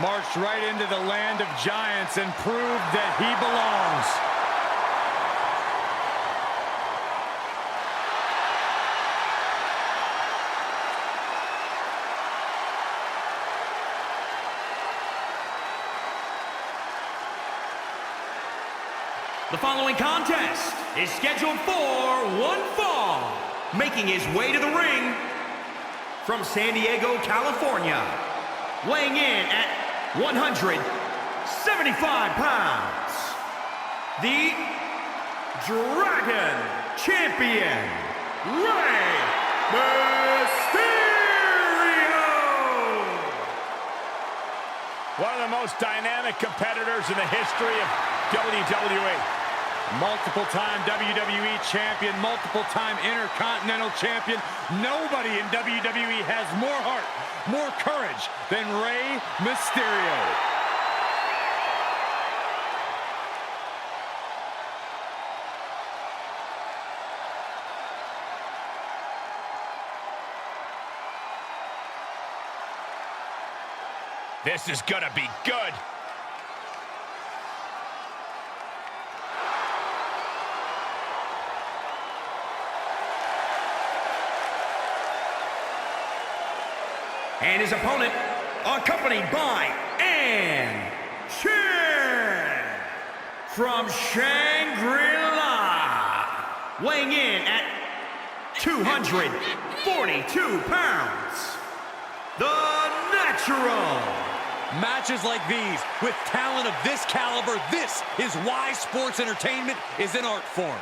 marched right into the land of giants and proved that he belongs. The following contest is scheduled for one fall. Making his way to the ring from San Diego, California, weighing in at 175 pounds, the Dragon Champion, Rey Mysterio! One of the most dynamic competitors in the history of WWE. Multiple-time WWE champion, multiple-time Intercontinental champion. Nobody in WWE has more heart, more courage than Rey Mysterio. This is gonna be good. And his opponent, accompanied by Ann Chen from Shangri-La, weighing in at 242 pounds, the Natural. Matches like these, with talent of this caliber, this is why sports entertainment is an art form.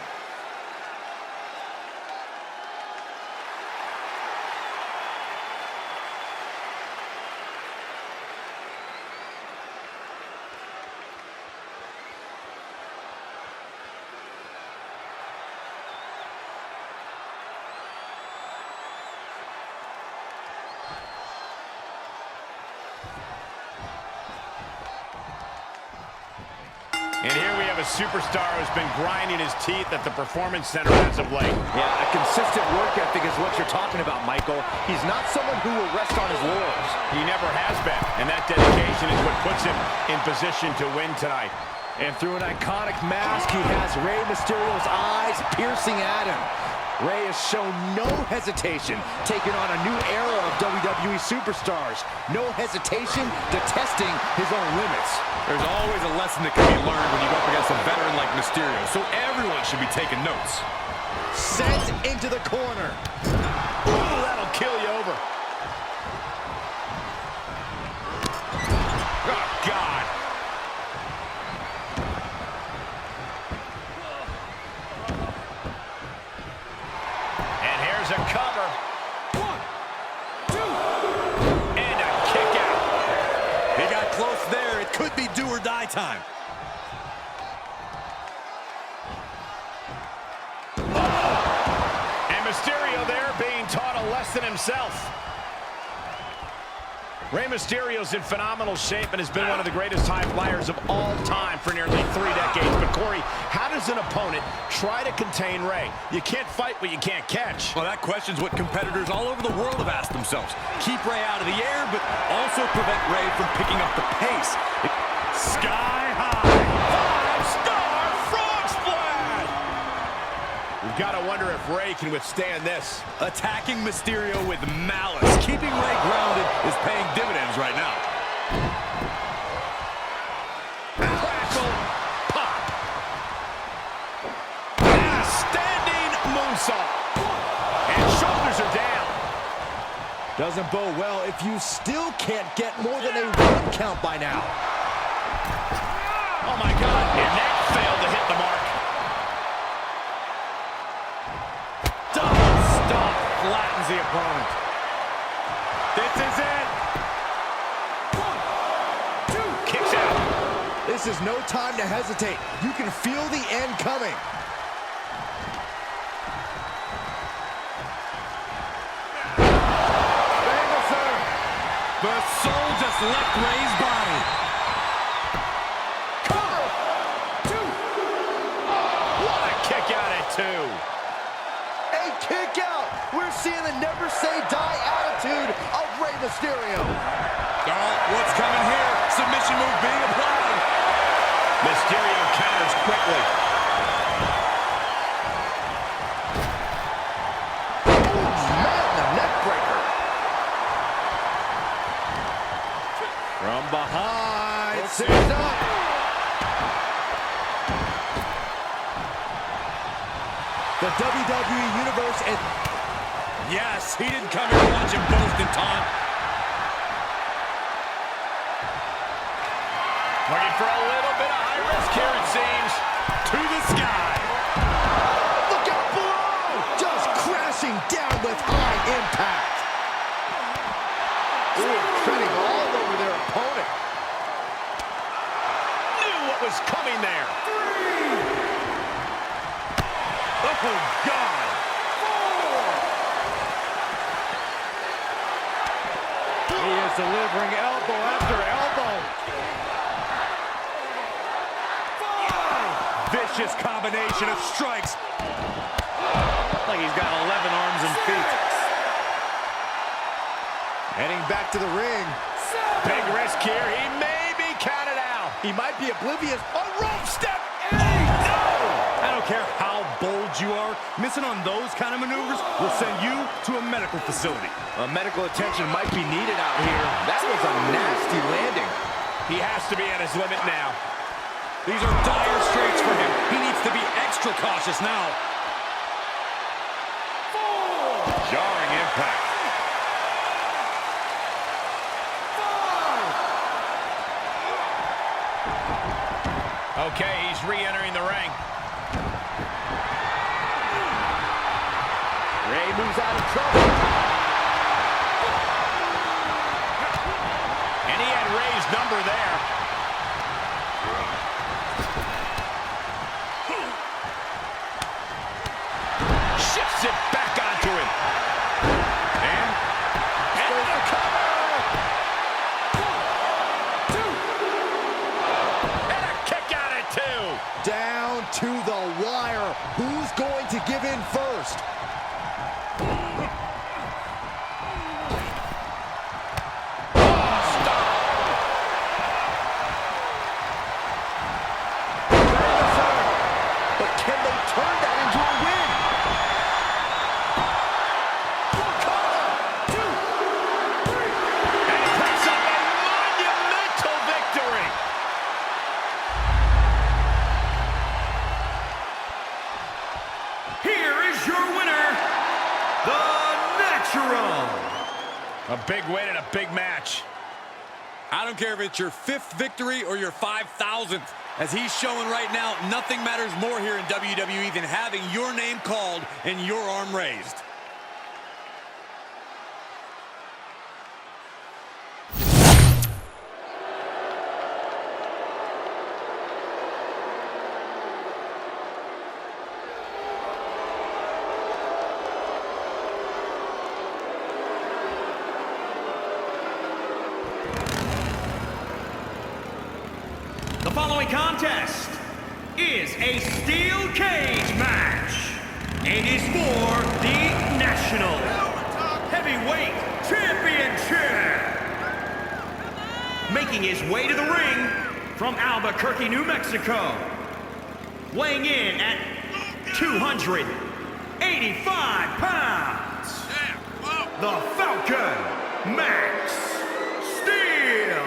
And here we have a superstar who's been grinding his teeth at the Performance Center as of late. Yeah, a consistent work ethic is what you're talking about, Michael. He's not someone who will rest on his laurels. He never has been, and that dedication is what puts him in position to win tonight. And through an iconic mask, he has Rey Mysterio's eyes piercing at him. Rey has shown no hesitation, taking on a new era of WWE superstars. No hesitation to testing his own limits. There's always a lesson that can be learned when you go up against a veteran like Mysterio, so everyone should be taking notes. Sent into the corner. Ooh, that'll kill you over. Oh, God. And here's a cover. 1, 2. And a kick out. He got close there. It could be do or die time. And Mysterio there being taught a lesson himself. Rey Mysterio's in phenomenal shape and has been one of the greatest high flyers of all time for nearly 3 decades. But Corey, how does an opponent try to contain Rey? You can't fight what you can't catch. Well, that question's what competitors all over the world have asked themselves. Keep Rey out of the air, but also prevent Rey from picking up the pace. Sky high. 5-star frog splash! We've got to wonder if Rey can withstand this. Attacking Mysterio with malice. Keeping Rey grounded is paying dividends right now. Crackle, pop. And a standing moonsault. And shoulders are down. Doesn't bode well if you still can't get more than a 1 count by now. Oh my God, and that failed to hit the mark. Double stomp flattens the opponent. This is it. 1, 2. Kicks out. This is no time to hesitate. You can feel the end coming. The soul just left Rey's body. Cover. 2. What a kick out at 2. A kick out. We're seeing the never say die attitude of Rey Mysterio. Oh, what's coming here? Submission move being applied. Mysterio counters quickly. Man, the neck breaker. From behind. Sits up. The WWE Universe and Yes, he didn't come here to watch him boast and taunt. Looking for a little bit of high risk here, it seems. To the sky. look out below! Just crashing down with high impact. Ooh, treading all over their opponent. Knew what was coming there. Oh, God. He is delivering elbow after elbow. Vicious combination of strikes. Like he's got 11 arms and feet. Heading back to the ring. Big risk here. He may be counted out. He might be oblivious. A rope step. I don't care how bold you are, missing on those kind of maneuvers will send you to a medical facility. Medical attention might be needed out here. That was a nasty landing. He has to be at his limit now. These are dire straits for him. He needs to be extra cautious now. Jarring impact. Okay, he's re-entering the ring. Rey moves out of trouble. And he had Rey's number there. Shifts it back onto him. And the cover. And a kick out at two. Down to the wire. Who's going to give in first? But can they turn that into a win? And he picks up a monumental victory. Here is your winner, The Natural. A big win and a big match. I don't care if it's your 5th victory or your 5,000th. As he's showing right now, nothing matters more here in WWE than having your name called and your arm raised. The following contest is a steel cage match and is for the National Heavyweight Championship. Making his way to the ring from Albuquerque, New Mexico, weighing in at 285 pounds, the Falcon, Max Steel.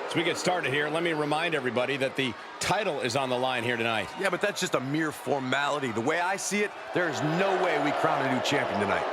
As we get started here, let me remind everybody that the title is on the line here tonight. Yeah, but that's just a mere formality. The way I see it, there is no way we crown a new champion tonight.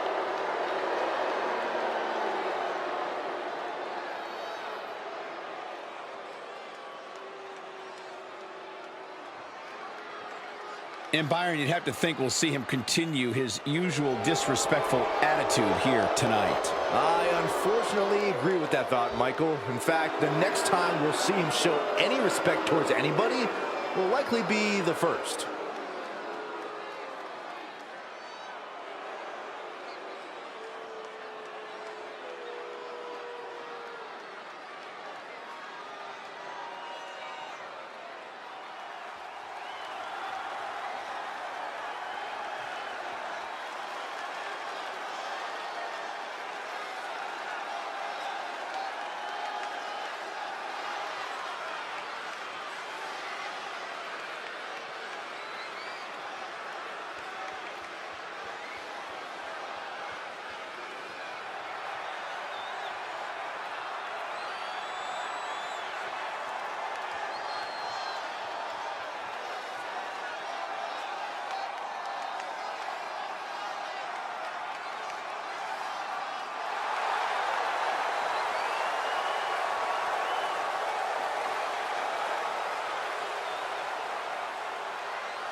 And Byron, you'd have to think we'll see him continue his usual disrespectful attitude here tonight. I unfortunately agree with that thought, Michael. In fact, the next time we'll see him show any respect towards anybody will likely be the first.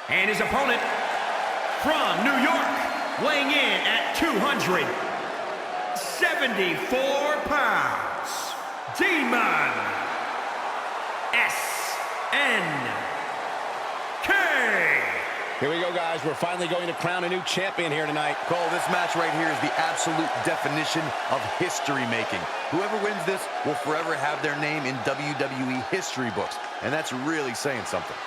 And his opponent from New York, weighing in at 274 pounds, Demon SNK. Here we go, guys. We're finally going to crown a new champion here tonight. Cole, this match right here is the absolute definition of history making. Whoever wins this will forever have their name in WWE history books, and that's really saying something.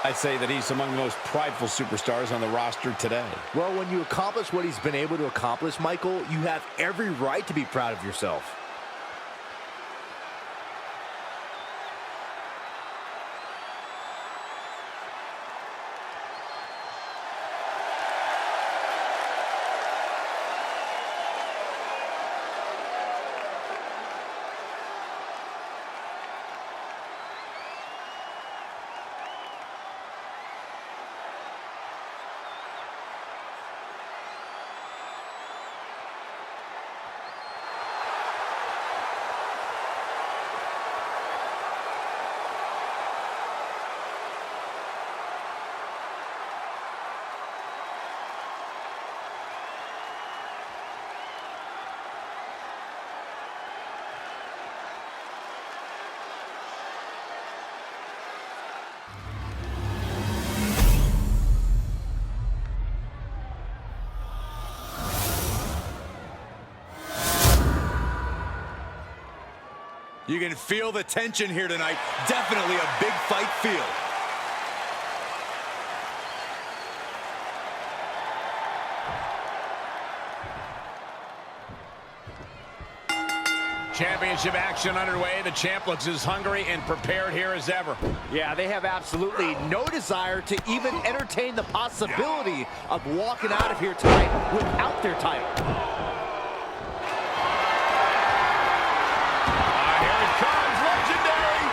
I'd say that he's among the most prideful superstars on the roster today. Well, when you accomplish what he's been able to accomplish, Michael, you have every right to be proud of yourself. You can feel the tension here tonight. Definitely a big fight feel. Championship action underway. The champ looks as hungry and prepared here as ever. Yeah, they have absolutely no desire to even entertain the possibility of walking out of here tonight without their title. Here it comes, legendary!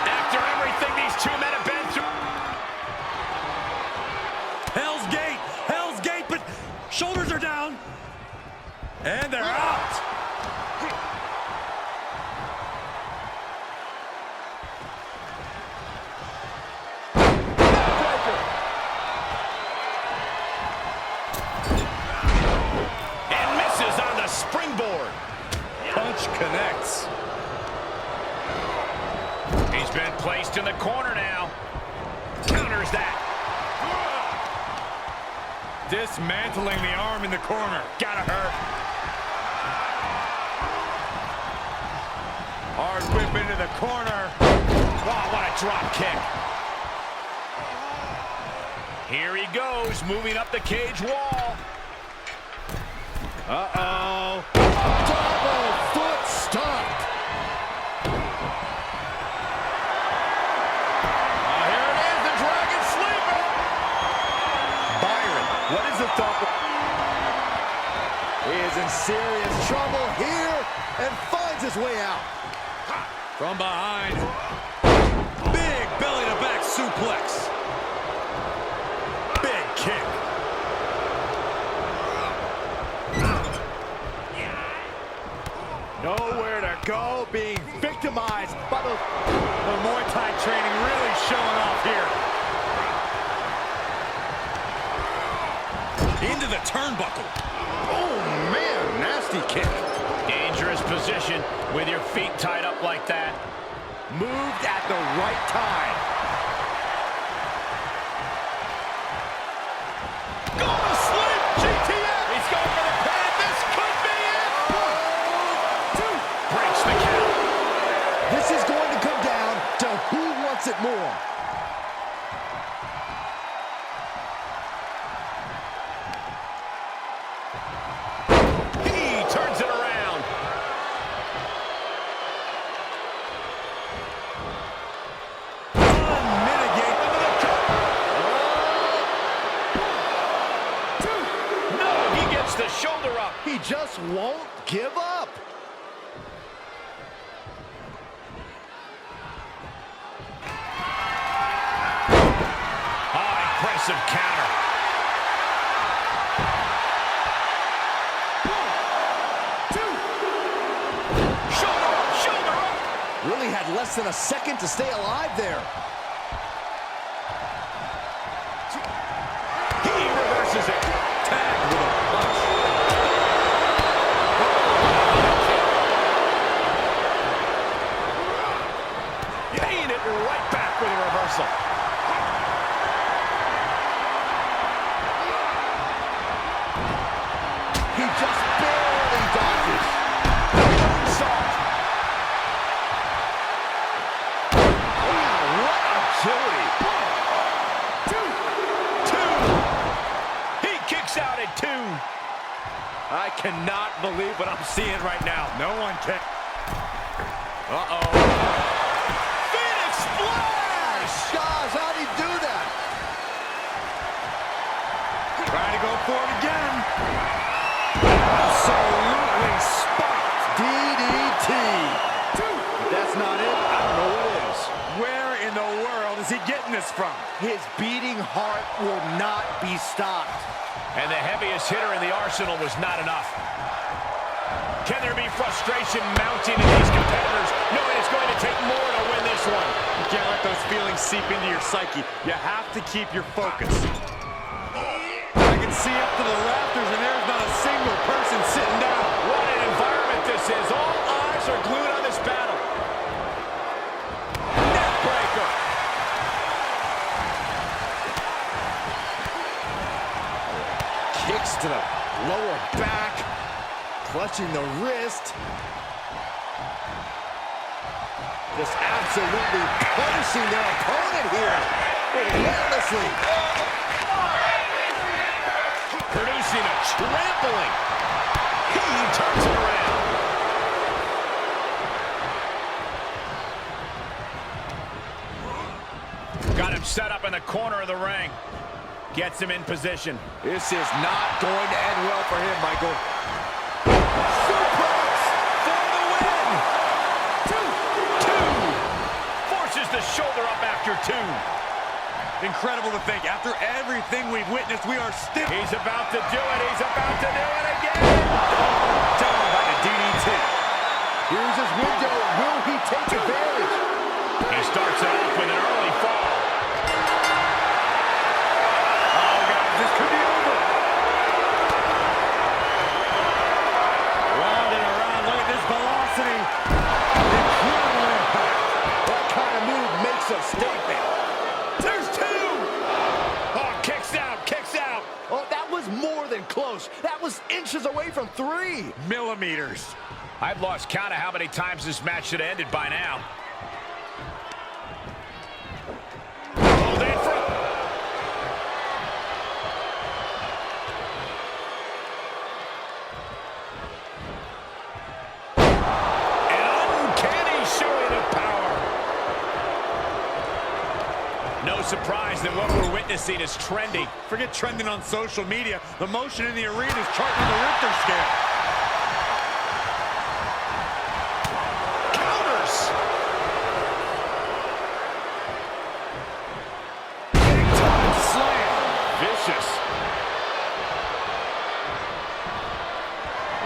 After everything these two men have been through. Hell's Gate, but shoulders are down. And they're out. And misses on the springboard. Punch connects. He's been placed in the corner now. Counters that. Dismantling the arm in the corner. Gotta hurt. Hard whip into the corner. Wow, what a drop kick. Here he goes, moving up the cage wall. Uh-oh. Double foot stomp. Here it is, the Dragon sleeping. Byron, what is the thought? He is in serious trouble here and finds his way out. From behind. Big belly-to-back suplex. Big kick. Nowhere to go, being victimized by the Muay Thai training really showing off here. Into the turnbuckle. Oh man, nasty kick. Dangerous position with your feet tied up like that. Moved at the right time. Gets the shoulder up. He just won't give up. Oh, impressive counter. Shoulder up. Really had less than a second to stay alive there. He reverses it. Tagged with a punch. Paying it right back with a reversal. He just barely dodges. Salt. Wow, what agility. Two. He kicks out at 2. I cannot believe what I'm seeing right now. No one can. Uh-oh. Phoenix Splash! Gosh, how'd he do that? Trying to go for it again. Absolutely spiked. DDT. If that's not it, I don't know what is. Where in the world is he getting this from? His beating heart will not be stopped. And the heaviest hitter in the arsenal was not enough. Can there be frustration mounting in these competitors, knowing it's going to take more to win this one? You can't let those feelings seep into your psyche. You have to keep your focus. I can see up to the rafters, and there's not a single person sitting down. What an environment this is. All eyes are glued on this battle. Neckbreaker. Kicks to the lower back. Clutching the wrist. Just absolutely punishing their opponent here. Relentlessly. Producing a trampling. He turns it around. Got him set up in the corner of the ring. Gets him in position. This is not going to end well for him, Michael. Suplex for the win. Two. Forces the shoulder up after 2. Incredible to think. After everything we've witnessed, we are still... He's about to do it. He's about to do it again. down by the DDT. Here's his window. Will he take advantage? He starts it off with an early fall. Oh, guys, this could be over. Round and around. Look at this velocity. Incredible impact. That kind of move makes a statement. There's 2. Oh, kicks out, kicks out. Oh, that was more than close. That was inches away from 3. Millimeters. I've lost count of how many times this match should have ended by now. Hold in for... An uncanny showing of power. No surprise that what we're witnessing is trending. Forget trending on social media. The motion in the arena is charting the Richter scale. Counters. Big time slam. Vicious.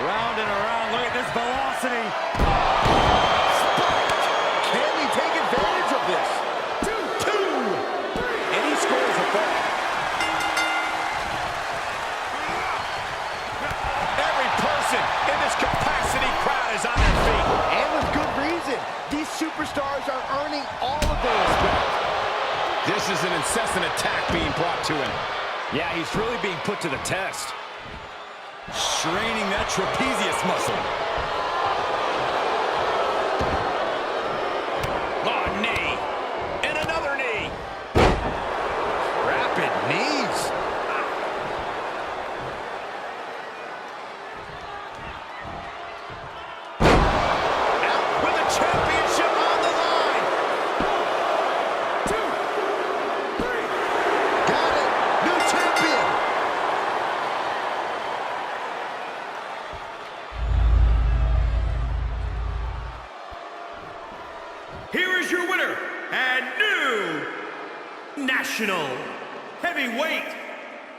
Round and around. Look at this velocity. Can he take advantage of this? 2. And he scores a fall. Every person in this capacity crowd is on their feet. And with good reason. These superstars are earning all of their respect. This is an incessant attack being brought to him. Yeah, he's really being put to the test. Straining that trapezius muscle. Oh, knee. And another knee. Rapid knees. Out with the championship on the line. 2, 3. Got it. New champion. and new National Heavyweight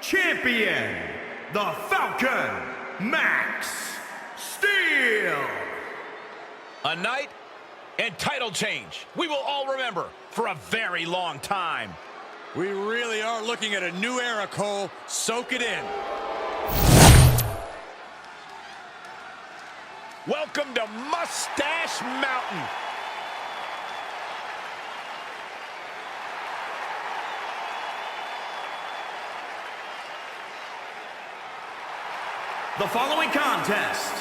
Champion, the Falcon, Max Steel. A night and title change we will all remember for a very long time. We really are looking at a new era, Cole. Soak it in. Welcome to Mustache Mountain. The following contest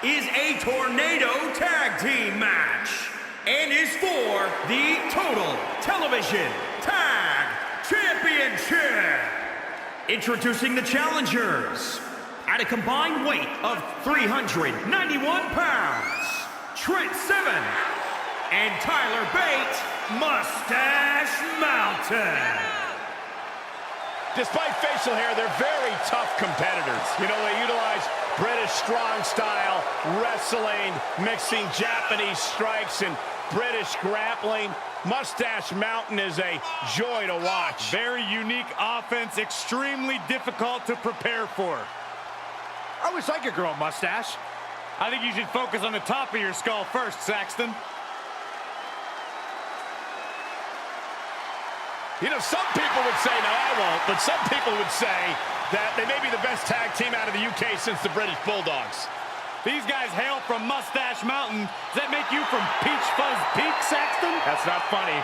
is a tornado tag team match and is for the Total Television Tag Championship. Introducing the challengers at a combined weight of 391 pounds, Trent Seven and Tyler Bate, Mustache Mountain. Despite facial hair, they're very tough competitors. You know, they utilize British strong style, wrestling, mixing Japanese strikes and British grappling. Mustache Mountain is a joy to watch. Very unique offense, extremely difficult to prepare for. I wish I could grow a mustache. I think you should focus on the top of your skull first, Saxton. You know, some people would say, no, I won't, but some people would say that they may be the best tag team out of the UK since the British Bulldogs. These guys hail from Mustache Mountain. Does that make you from Peach Fuzz Peak, Saxton? That's not funny.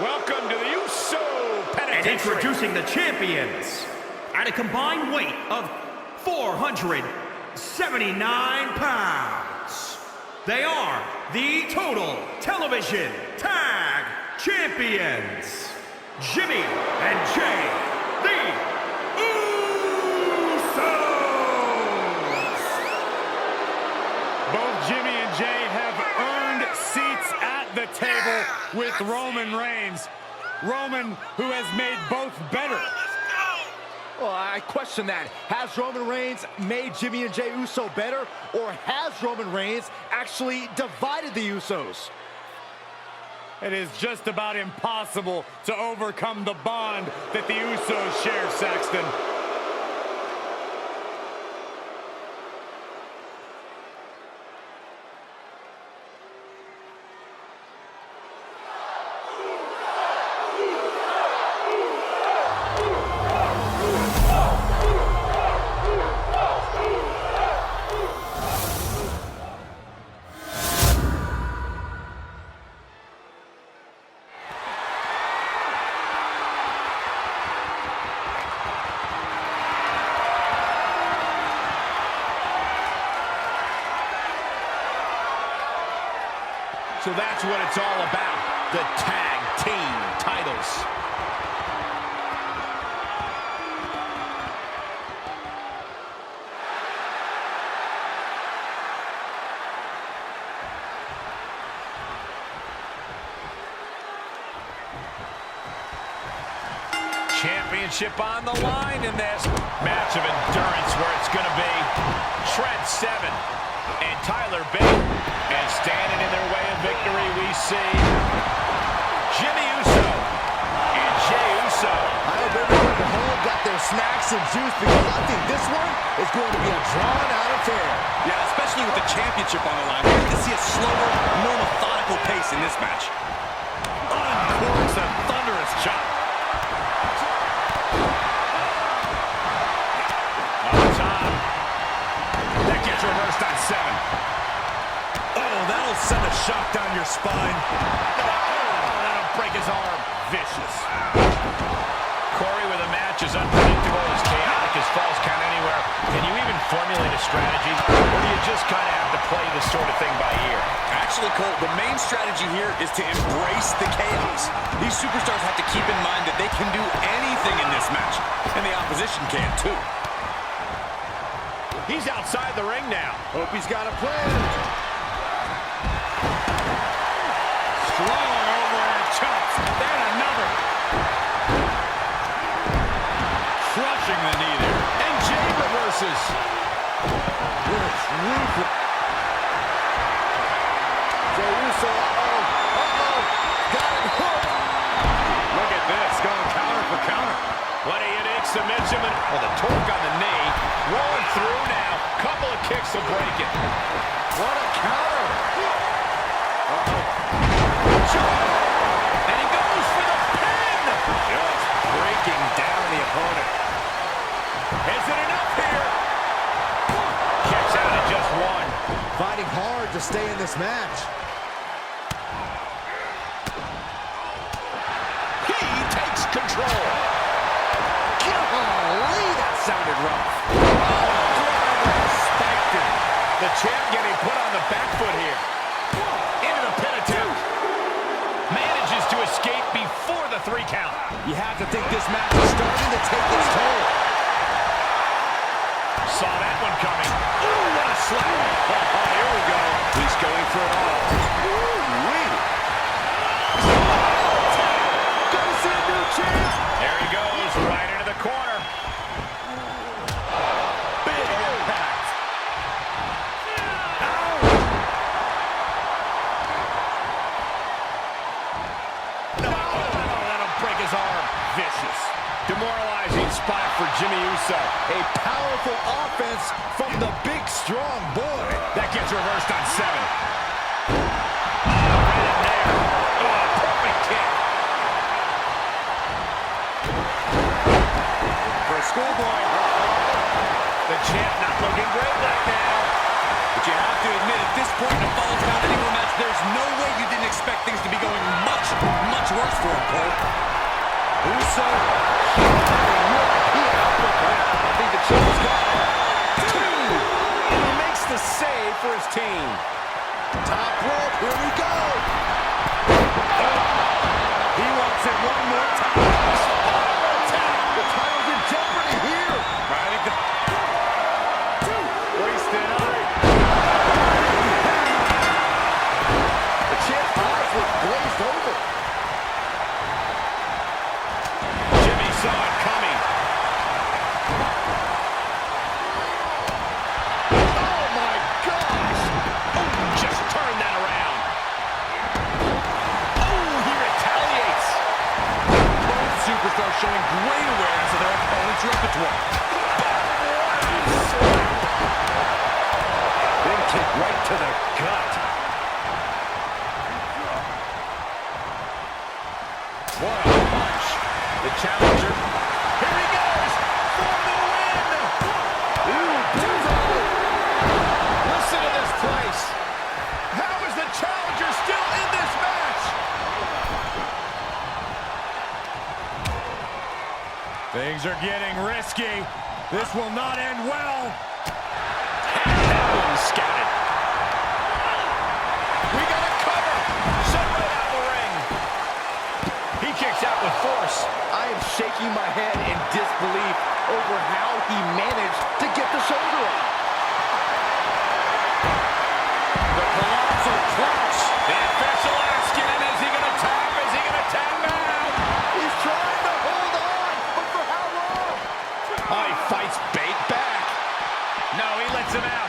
Welcome to the Uso Penitentiary. And introducing the champions at a combined weight of 479 pounds. They are the Total Television Tag Champions, Jimmy and Jay, the Usos. Both Jimmy and Jay have earned seats at the table with Roman Reigns. Roman, who has made both better. Well, I question that. Has Roman Reigns made Jimmy and Jey Uso better, or has Roman Reigns actually divided the Usos? It is just about impossible to overcome the bond that the Usos share, Saxton. So that's what it's all about, the tag team titles. Championship on the line in this match of endurance where it's going to be Trent Seven and Tyler Bate. And standing in their way of victory, we see Jimmy Uso and Jey Uso. I hope everyone at home got their snacks and juice, because I think this one is going to be a drawn-out affair. Yeah, especially with the championship on the line. We have to see a slower, more methodical pace in this match. Uncorks a thunderous chop. On top. That gets reversed on Seven. That'll send a shock down your spine. That'll break his arm. Vicious. Corey, with a match as unpredictable, as chaotic as Falls Count Anywhere, can you even formulate a strategy? Or do you just kind of have to play this sort of thing by ear? Essentially, Cole, the main strategy here is to embrace the chaos. These superstars have to keep in mind that they can do anything in this match, and the opposition can too. He's outside the ring now. Hope he's got a plan. Strong overhead chops. Then another. Crushing the knee there. And Jay reverses. It's ruthless. Jey Uso, got it hooked. Look at this, going counter for counter. What a unique submission. Well, the torque on the knee. Rolling through now. Couple of kicks will break it. What a counter. And he goes for the pin. Just breaking down the opponent. Is it enough here? Kicks out at just one. Fighting hard to stay in this match. He takes control. Golly, that sounded rough. Spiked him. The champ getting put on the back foot here. Into the pin attempt. Manages to escape before the 3 count. You have to think this match is starting to take its toll. Saw that one coming. Ooh, what a slap. Oh, here we go. He's going for it all. Ooh-wee. Gonna see a new champ. There he goes, right into the corner. Big impact. No, that'll break his arm. Vicious. Demoralizing spot for Jimmy Uso. A powerful offense from the big, strong boy. That gets reversed on 7. Right in there. Oh, perfect kick. For a schoolboy. The champ not looking great right now. But you have to admit, at this point in a Falls Count Anywhere match, there's no way you didn't expect things to be going much, much worse for him, Cole. Uso. I think the champ's got it. 2. And he makes the save for his team. Top rope, here we go. He wants it one more time. The title's in jeopardy here. I think the... Wasted on it. The champ's eyes were glazed over. Jimmy saw it coming. Oh my gosh! Oh, just turn that around. Oh, he retaliates. Both superstars showing great awareness of their opponent's repertoire. Big kick right to the gut. What a punch. The challenger. Here he goes for the win. Ooh, bullseye. Listen to this place. How is the challenger still in this match? Things are getting risky. This will not end well. Scattered. We got a cover. Shut right out of the ring. He kicks out with force. I am shaking my head in disbelief over how he managed to get the shoulder up. The colossal clutch. The official asking him, is he going to tap? Is he going to tap out? He's trying to hold on, but for how long? Oh, he fights bait back. No, he lets him out.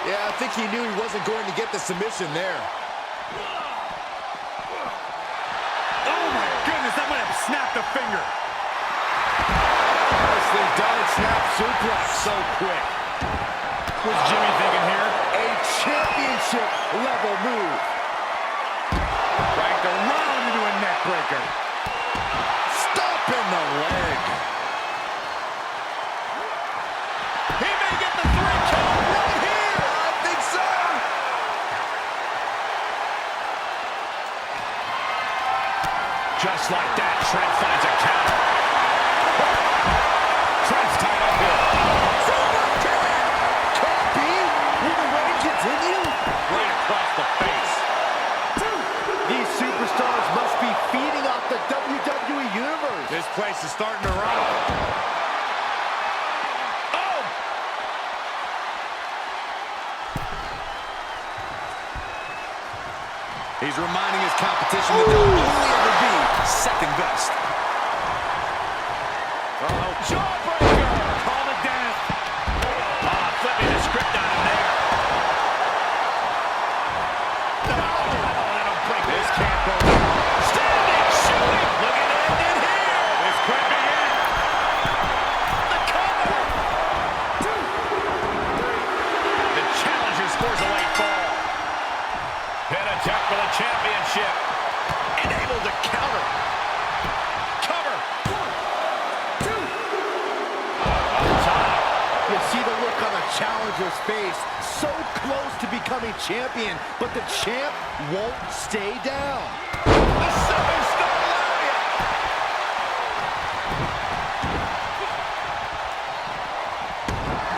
Yeah, I think he knew he wasn't going to get the submission there. Oh, my goodness, that might have snapped a finger. Nicely done, snap suplex. So quick. What's Jimmy thinking here? A championship level move. Right around into a neck breaker. Stop in the leg. He may get the 3 count right here. I think so. Just like that, Trent finds a counter. Trent's tied up here. Can't be. Will the reign continue? Right across the face. This place is starting to rock. Oh! He's reminding his competition that they'll only ever be second best. Oh, jawbreaker! Call it death. Oh, flipping the script on him there. Oh, that'll break. This can't go wrong. Standing, shooting. Looking to end it here. This could be it. The cover. 2, 3. The challenger scores a late fall. Pin attempt for the championship. And able to counter. Cover. 1, 2. On top. You see the look on the challenger's face. So close to becoming champion, but the champ won't stay down. The superstar lariat.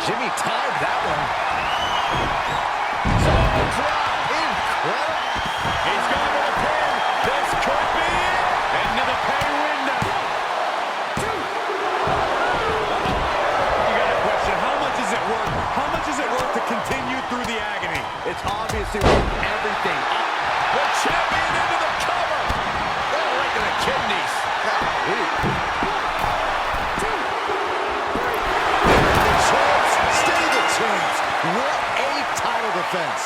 Jimmy timed that one. Saw drop. Incredible. He's going to the pin. This could be it. Into the pay window. 2. You got a question. How much is it worth? How much is it worth to continue through the agony? It's obviously worth everything. The champion into the cover. Oh, right to the kidneys. Golly. 1, 2. The champs stay the champs. What a title defense.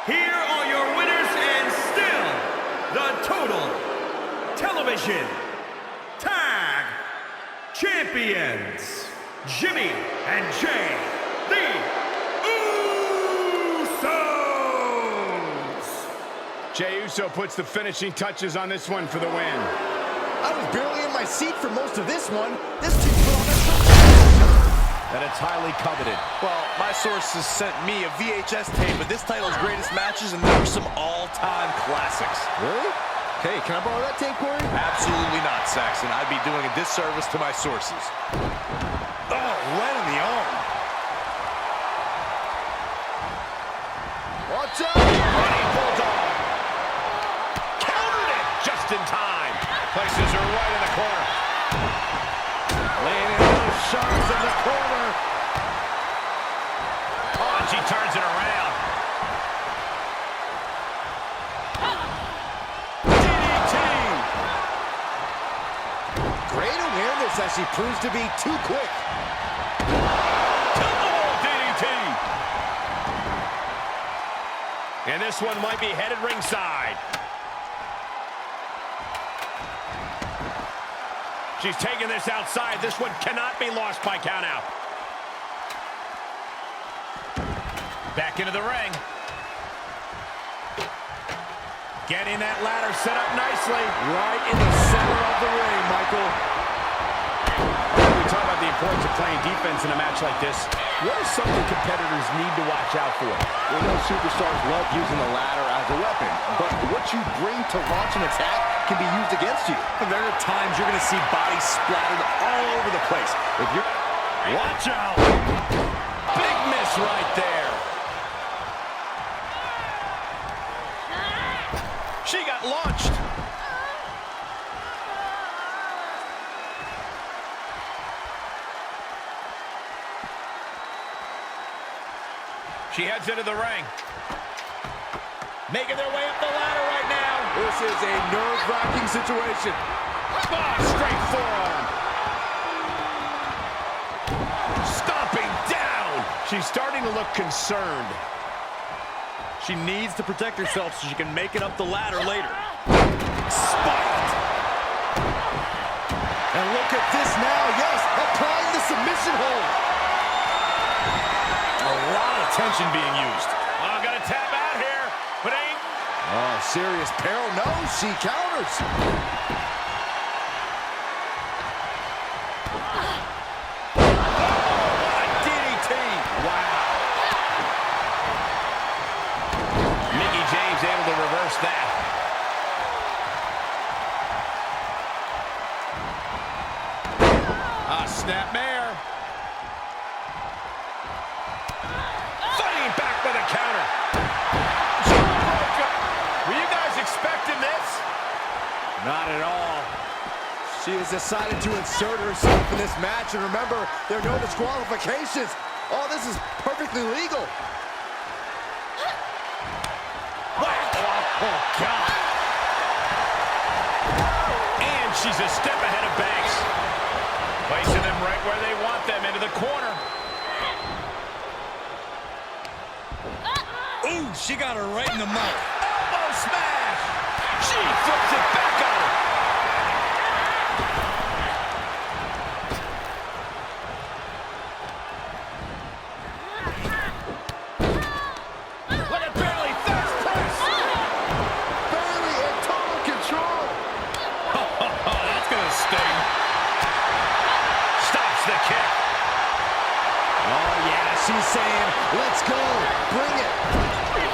Here are your winners and still the Total Television Tag Champions, Jimmy and Jay, the Usos. Jey Uso puts the finishing touches on this one for the win. I was barely in my seat for most of this one. This team put on a show. That it's highly coveted. Well, my sources sent me a VHS tape of this title's greatest matches, and there were some all-time classics. Really? Hey, can I borrow that tape, Corey? Absolutely not, Saxon. I'd be doing a disservice to my sources. Oh, right in the arm. Watch out! Running Bulldog. Countered it just in time. Places her right in the corner. Laying in those shots in the corner. Oh, and she turns it around. DDT. Great awareness as she proves to be too quick. Tumble DDT. And this one might be headed ringside. She's taking this outside. This one cannot be lost by countout. Back into the ring. Getting that ladder set up nicely. Right in the center of the ring, Michael. We talk about the importance of playing defense in a match like this. What is something competitors need to watch out for? We know superstars love using the ladder as a weapon, but what you bring to launch an attack can be used against you. There are times you're going to see bodies splattered all over the place. If you're... Watch out! Big miss right there. She got launched. She heads into the ring. Making their way up the ladder right now. This is a nerve-wracking situation. Oh, straight forearm. Stomping down. She's starting to look concerned. She needs to protect herself so she can make it up the ladder later. Spiked. And look at this now. Yes, applying the submission hold. A lot of tension being used. Oh, got to tap out here, but ain't. Oh, serious peril. No, she counters. What a DDT. Wow. Mickie James able to reverse that. Snapmare. Fighting back with a counter. Jawbreaker. Not at all. She has decided to insert herself in this match, and remember, there are no disqualifications. Oh, this is perfectly legal. Oh, God. And she's a step ahead of Banks. Placing them right where they want them, into the corner. Ooh, she got her right in the mouth. Elbow smash! She flips it back on her. Look at Bayley, thirst press! Bayley in total control. Oh, that's gonna sting. Stops the kick. Oh, yeah, she's saying, let's go, bring it.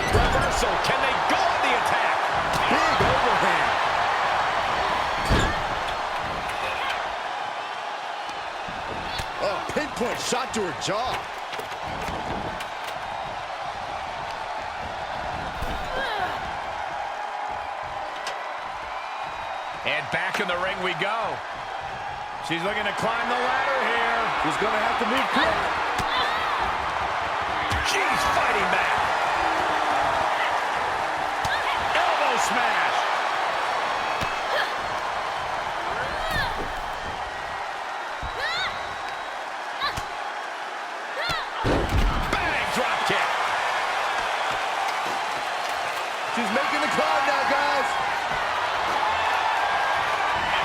Reversal, can they go on the attack? Big overhand. Oh, pinpoint shot to her jaw. And back in the ring we go. She's looking to climb the ladder here. She's gonna have to move quick. She's fighting back. Elbow smash. Bang, drop kick. She's making the climb now, guys.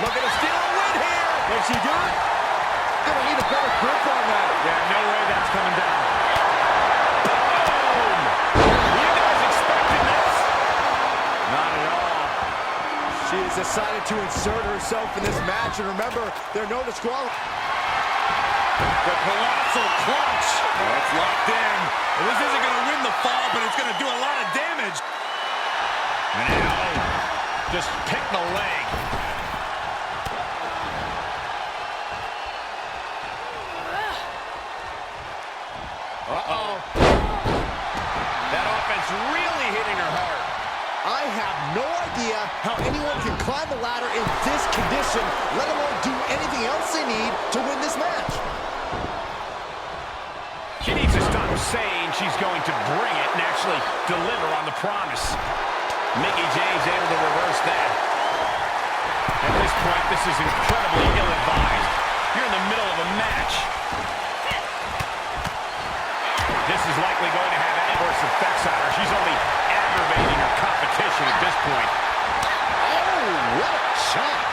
Looking to steal a win here. Can she do it? Gonna need a better grip on that. Yeah, no way that's coming down. Boom! You guys expecting this? Not at all. She has decided to insert herself in this match, and remember, there are no disqualifications. The colossal clutch. Oh, it's locked in. Well, this isn't going to win the fall, but it's going to do a lot of damage. Now, just pick the leg. Uh-oh. That offense really hitting her hard. I have no idea how anyone can climb the ladder in this condition, let alone do anything else they need to win this match. She needs to stop saying she's going to bring it and actually deliver on the promise. Mickie James able to reverse that. At this point, this is incredibly ill-advised. You're in the middle of a match. This is likely going to have adverse effects on her. She's only aggravating her competition at this point. Oh, what a shot.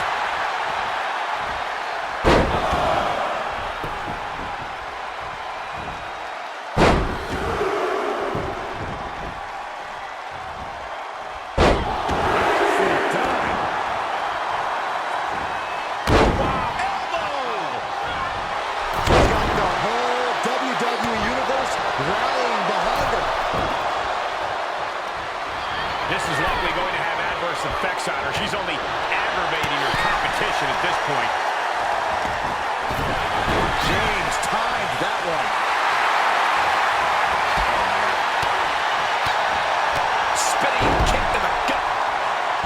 This is likely going to have adverse effects on her. She's only aggravating her competition at this point. James timed that one. Spinning kick to the gut.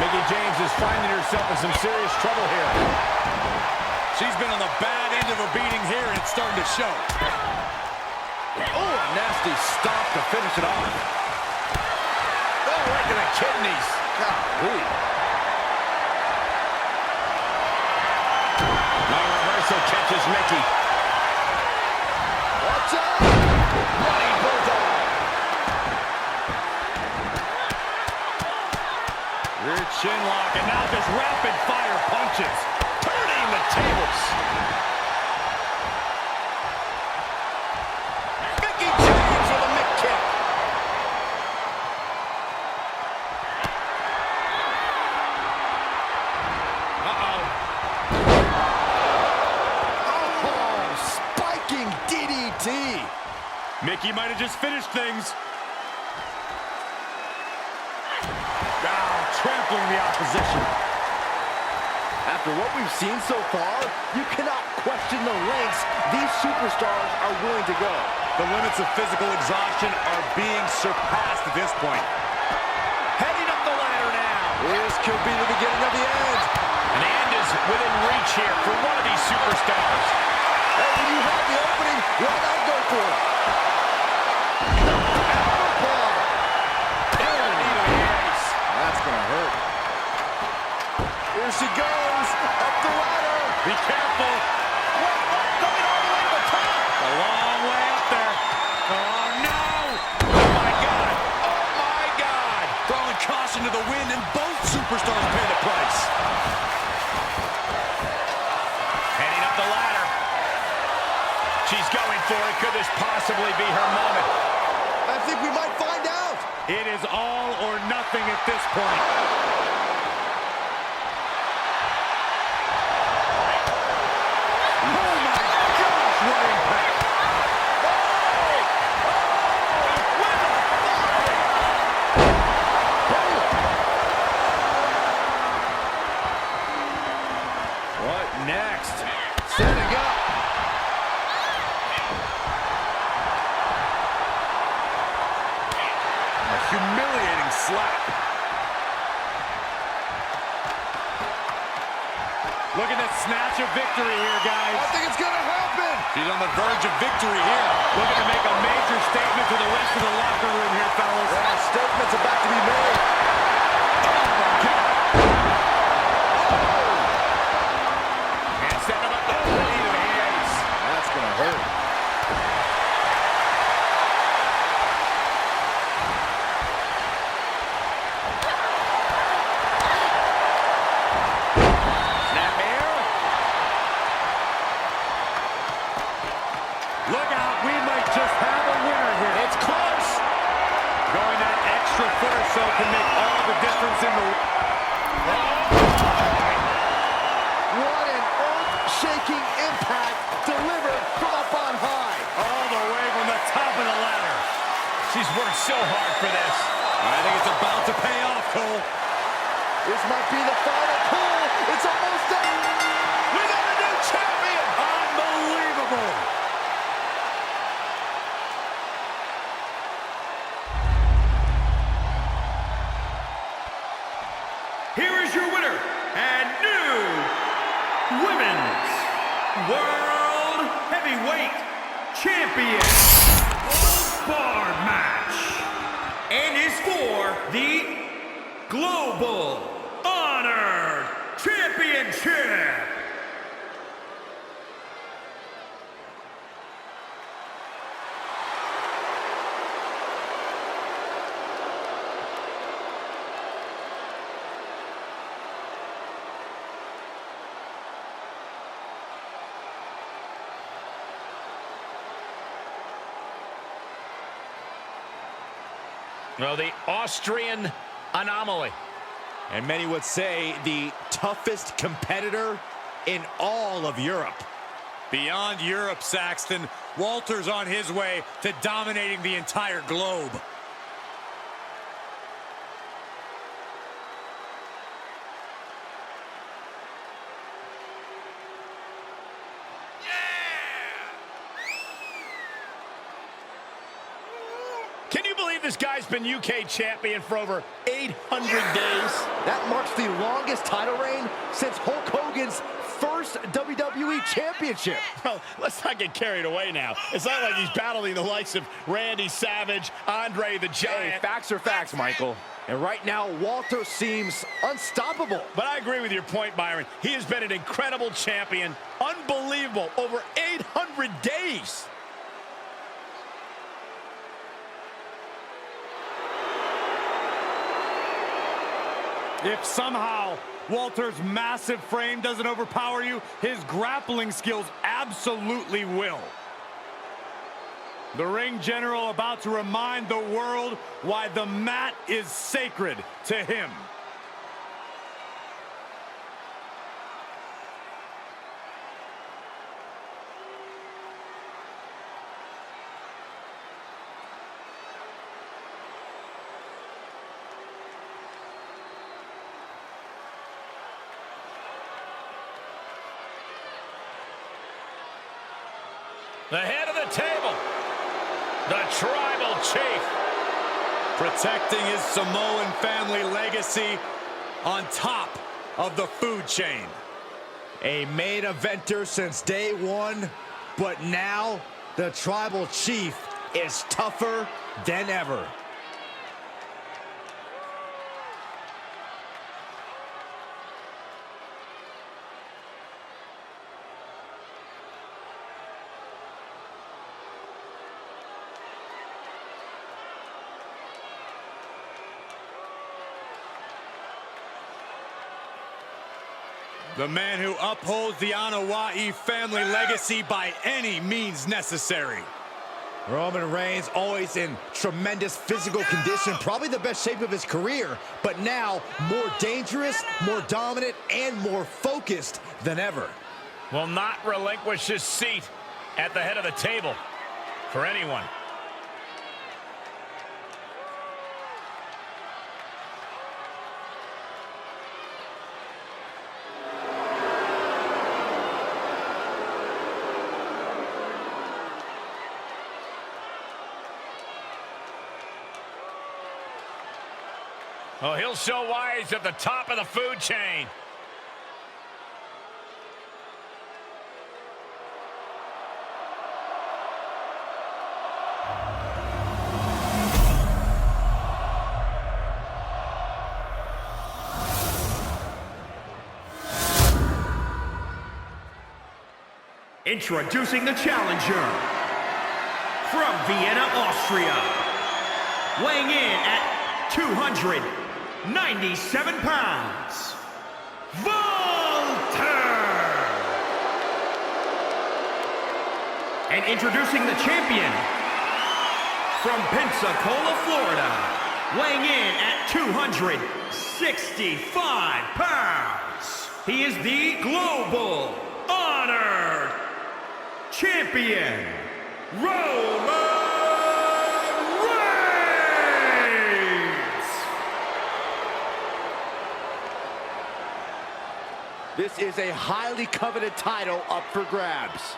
Mickie James is finding herself in some serious trouble here. She's been on the bad end of a beating here, and it's starting to show. Oh, a nasty stop to finish it off. Oh, right to the kidneys. Golly. Now reversal catches Mickie. Watch out! Running bulldog. Rear chin lock, and now just rapid fire punches. Turning the tables. Mickie James with a mick kick. Spiking DDT. Mickie might have just finished things. Trampling the opposition. After what we've seen so far, you cannot question the lengths these superstars are willing to go. The limits of physical exhaustion are being surpassed at this point. Heading up the ladder now. This could be the beginning of the end. An end is within reach here for one of these superstars. Hey, when you have the opening, why not go for it? That's gonna hurt. Here she goes, up the ladder. Be careful. Going all the way to the top. A long way up there. Oh, no. Oh, my God. Oh, my God. Throwing caution to the wind, and both superstars pay the price. Heading up the ladder. She's going for it. Could this possibly be her moment? I think we might find out. It is all or nothing at this point. Oh my gosh, what impact! What next? Setting up. A humiliating slap. Looking to snatch a victory here, guys. I think it's gonna happen. She's on the verge of victory here. Looking to make a major statement to the rest of the locker room here, fellas. That statement's about to be made. And set him up the knee to the hands. That's gonna hurt. Snapmare. Look out, we might just have a winner here. It's close. Going that extra foot or so can make all the difference in the... What an earth-shaking impact delivered from up on high. All the way from the top of the ladder. She's worked so hard for this. I think it's about to pay off, Cole. This might be the final pull. It's almost done. We got a new champion. Unbelievable. Here is your winner and new Women's World Heavyweight Champion, Bar Match, and is for the Global Honor Championship. Well, the Austrian anomaly. And many would say the toughest competitor in all of Europe. Beyond Europe, Saxton, Walter's on his way to dominating the entire globe. Can you believe this guy's been UK champion for over 800 days? That marks the longest title reign since Hulk Hogan's first WWE Championship. Well, let's not get carried away now. It's not like he's battling the likes of Randy Savage, Andre the Giant. Hey, facts are facts, Michael. And right now, Walter seems unstoppable. But I agree with your point, Byron. He has been an incredible champion. Unbelievable. Over 800 days. If somehow Walter's massive frame doesn't overpower you, his grappling skills absolutely will. The ring general about to remind the world why the mat is sacred to him. The head of the table, the Tribal Chief. Protecting his Samoan family legacy on top of the food chain. A main eventer since day one, but now the Tribal Chief is tougher than ever. The man who upholds the Anoa'i family legacy by any means necessary. Roman Reigns always in tremendous physical condition, probably the best shape of his career, but now more dangerous, more dominant, and more focused than ever. Will not relinquish his seat at the head of the table for anyone. Oh, he'll show why he's at the top of the food chain. Introducing the challenger from Vienna, Austria, weighing in at 297 pounds, Walter! And introducing the champion from Pensacola, Florida, weighing in at 265 pounds. He is the Global Honor Champion, Roman Reigns! This is a highly coveted title up for grabs.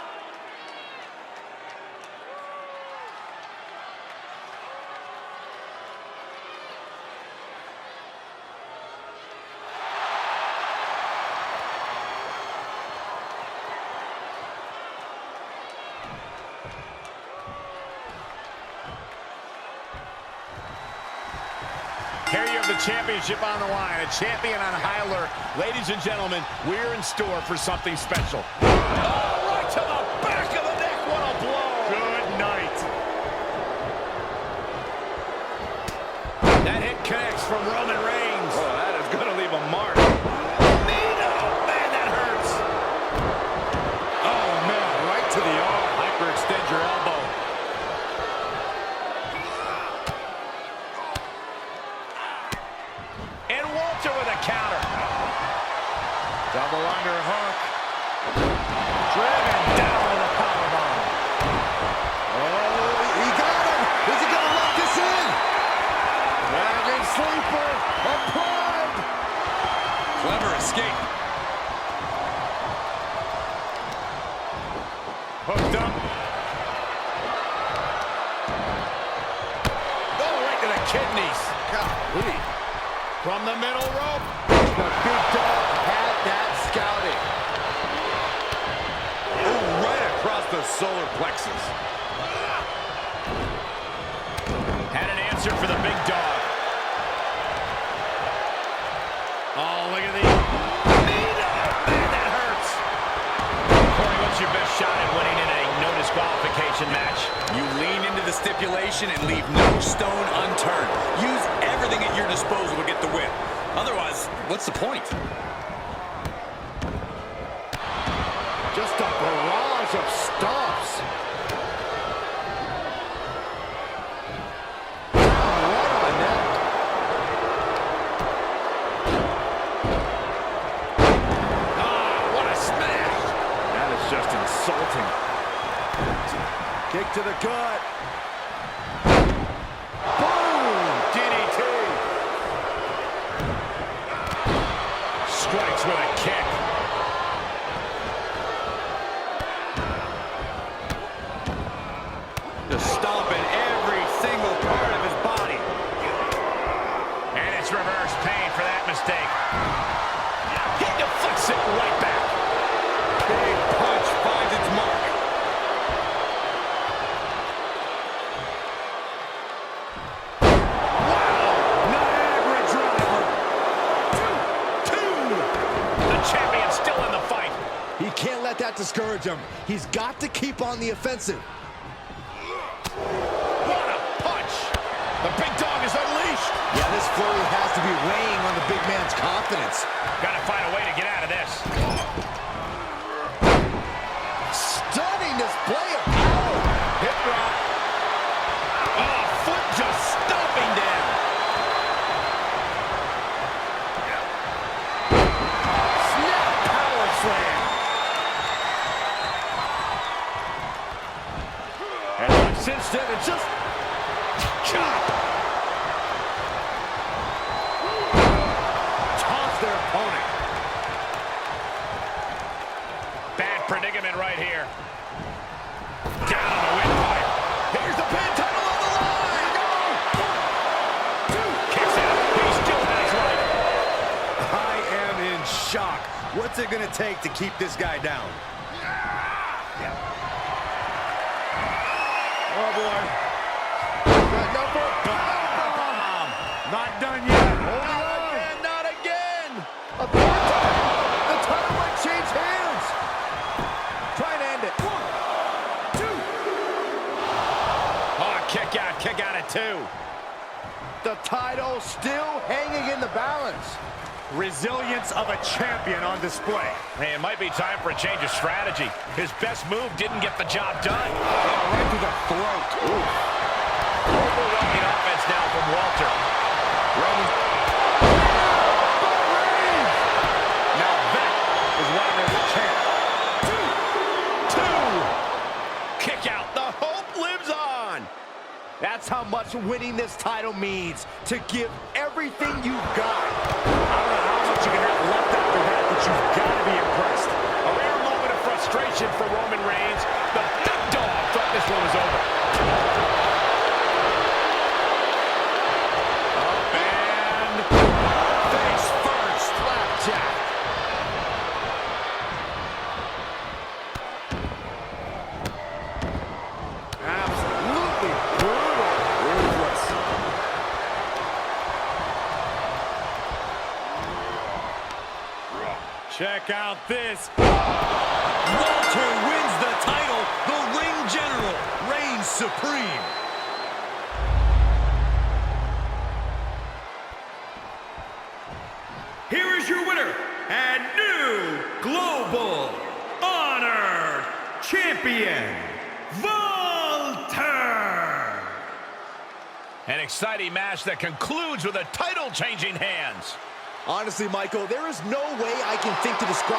Here you have the championship on the line, a champion on high alert. Ladies and gentlemen, we're in store for something special. Oh, right to the back of the neck, what a blow! Good night. That hit connects from Roman Reigns. Oh, that is going to leave a mark. Nino, man, that hurts. Oh, man, right to the arm. Hyperextend your elbow. With a counter. Double underhook. Driven down with a powerbomb. Oh, he got him! Is he gonna lock this in? Dragon sleeper applied! Clever escape. Hooked up. Oh, right to the kidneys. Golly. From the middle rope. The big dog had that scouting. Oh, right across the solar plexus. Had an answer for the big dog. Oh, look at the... Man, that hurts. Corey, what's your best shot at winning in a no disqualification match? You lean into the stipulation and leave no stone unturned. Use everything at your disposal to get the win. Otherwise, what's the point? Just a barrage of stops. Right on the neck. Ah, what a smash. That is just insulting. Kick to the gut. DDT. Strikes with a kick. Just stomping every single part of his body. And it's reverse pain for that mistake. let that discourage him. He's got to keep on the offensive. What a punch! The big dog is unleashed. Yeah, this flurry has to be weighing on the big man's confidence. Gotta find a way to get out of this. Stunning display of power. Hip drop. Oh, foot just stomping down. Snap power slam. And since then, it's just chop. Toss their opponent. Bad predicament right here. Down on the windpipe. Here's the pin, title on the line. Kicks out. He still has life. I am in shock. What's it gonna take to keep this guy down? Oh, boy. Not done yet. Not again, not again. A third time. The title might change hands. Try and end it. 1, 2. Oh, kick out at 2. The title still hanging in the balance. Resilience of a champion on display. Hey, it might be time for a change of strategy. His best move didn't get the job done. Oh, right to the throat. Ooh. Overwhelming offense now from Walter. Roman. Now that is why they're the champ. 2. Kick out. The hope lives on. That's how much winning this title means. To give everything you've got. I don't know how much you can have left after that, but you've got to be impressed. A rare moment of frustration for Roman Reigns. The big dog thought this one was over. And face first. Flapjack. Absolutely brutal. Ruthless. Check out this. Walter wins the title. The Ring General reigns supreme. Here is your winner and new Global Honor Champion, Walter. An exciting match that concludes with a title changing hands. Honestly, Michael, there is no way I can think to describe